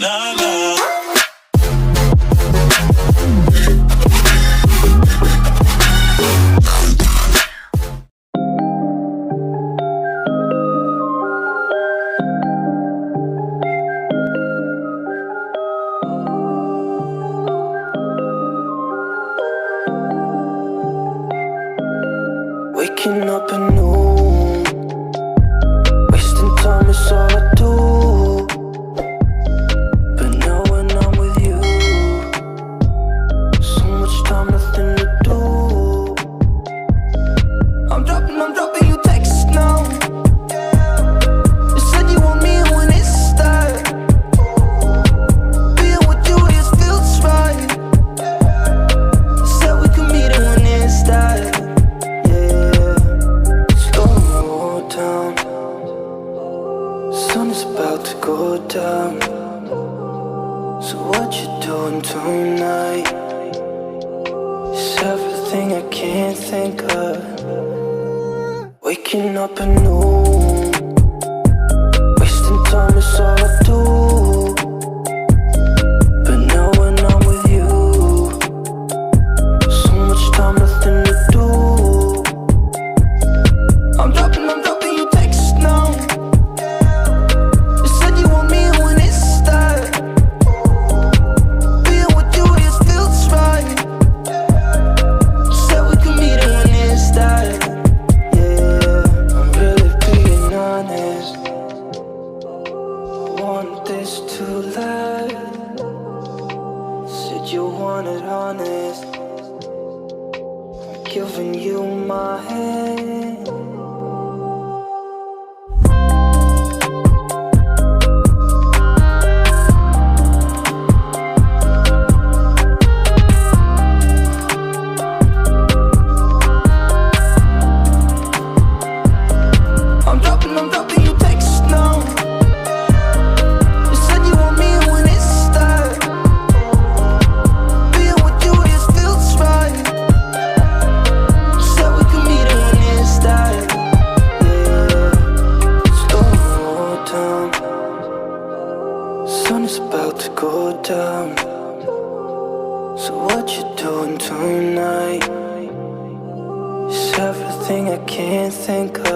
la la. Waking up anew, wasting time is all I do. But now when I'm with you, so much time, nothing to do. I'm dropping you texts now. You said you want me when it starts. Being with you just feels right. Said we could meet it when it starts. Sun is about to go down. So what you doing tonight? It's everything I can't think of. Waking up anew, wasting time is all I do. But now when I'm with you, so much time, nothing to do. I'm dropping you texts now. This to last. Said you wanted honest. I'm giving you my hand. I'm dropping you texts now. Sun is about to go down. So what you doing tonight? It's everything I can't think of.